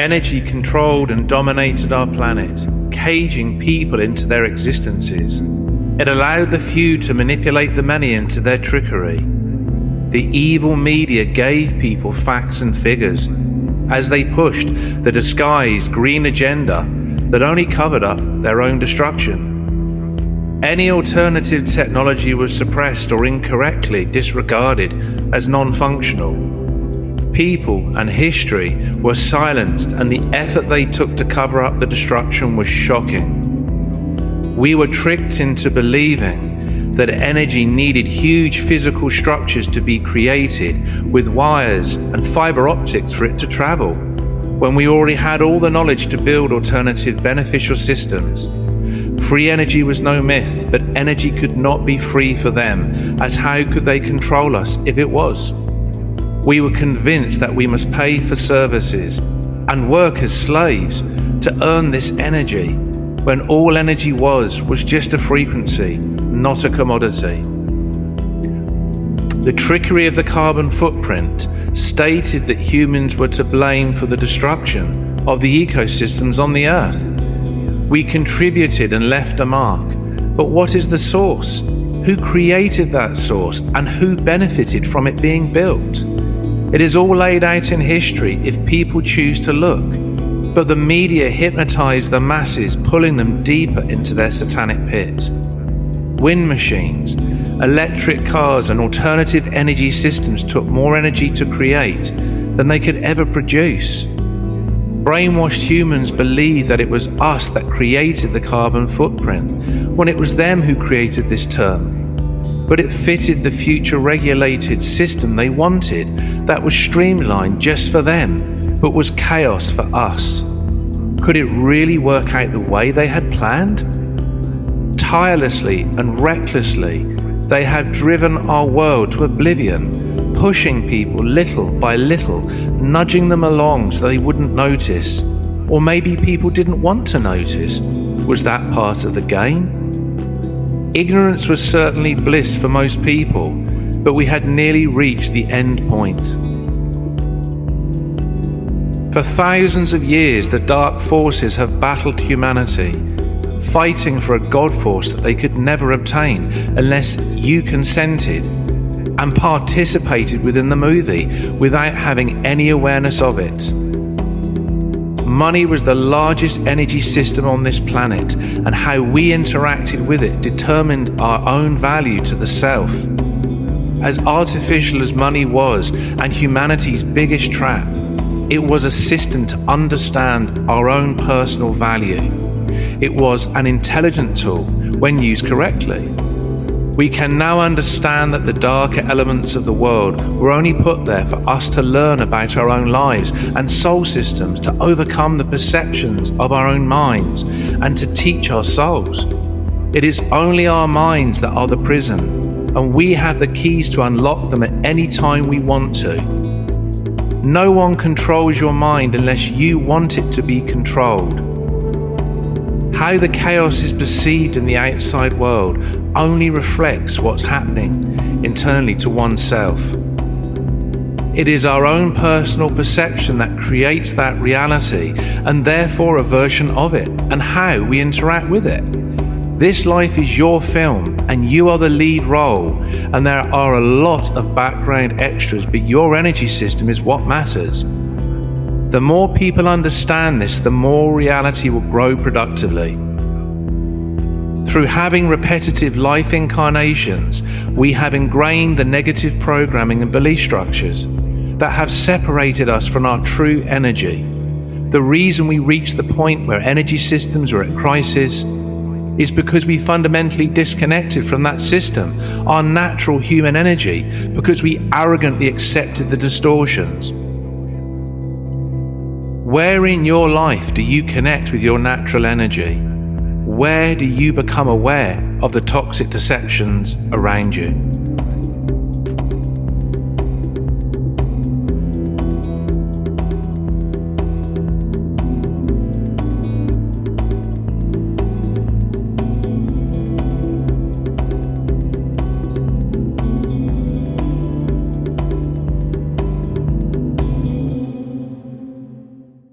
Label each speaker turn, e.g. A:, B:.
A: Energy controlled and dominated our planet, caging people into their existences. It allowed the few to manipulate the many into their trickery. The evil media gave people facts and figures as they pushed the disguised green agenda that only covered up their own destruction. Any alternative technology was suppressed or incorrectly disregarded as non-functional. People and history were silenced, and the effort they took to cover up the destruction was shocking. We were tricked into believing that energy needed huge physical structures to be created with wires and fiber optics for it to travel, when we already had all the knowledge to build alternative beneficial systems. Free energy was no myth, but energy could not be free for them, as how could they control us if it was? We were convinced that we must pay for services and work as slaves to earn this energy, when all energy was just a frequency, not a commodity. The trickery of the carbon footprint stated that humans were to blame for the destruction of the ecosystems on the Earth. We contributed and left a mark, but what is the source? Who created that source, and who benefited from it being built? It is all laid out in history if people choose to look, but the media hypnotized the masses, pulling them deeper into their satanic pit. Wind machines, electric cars and alternative energy systems took more energy to create than they could ever produce. Brainwashed humans believed that it was us that created the carbon footprint, when it was them who created this term. But it fitted the future regulated system they wanted, that was streamlined just for them, but was chaos for us. Could it really work out the way they had planned? Tirelessly and recklessly, they have driven our world to oblivion, pushing people little by little, nudging them along so they wouldn't notice. Or maybe people didn't want to notice. Was that part of the game? Ignorance was certainly bliss for most people, but we had nearly reached the end point. For thousands of years, the dark forces have battled humanity, fighting for a God force that they could never obtain unless you consented and participated within the movie without having any awareness of it. Money was the largest energy system on this planet, and how we interacted with it determined our own value to the self. As artificial as money was, and humanity's biggest trap, it was a system to understand our own personal value. It was an intelligent tool when used correctly. We can now understand that the darker elements of the world were only put there for us to learn about our own lives and soul systems, to overcome the perceptions of our own minds and to teach our souls. It is only our minds that are the prison, and we have the keys to unlock them at any time we want to. No one controls your mind unless you want it to be controlled. How the chaos is perceived in the outside world only reflects what's happening internally to oneself. It is our own personal perception that creates that reality, and therefore a version of it, and how we interact with it. This life is your film, and you are the lead role, and there are a lot of background extras, but your energy system is what matters. The more people understand this, the more reality will grow productively. Through having repetitive life incarnations, we have ingrained the negative programming and belief structures that have separated us from our true energy. The reason we reach the point where energy systems are at crisis is because we fundamentally disconnected from that system, our natural human energy, because we arrogantly accepted the distortions. Where in your life do you connect with your natural energy? Where do you become aware of the toxic deceptions around you?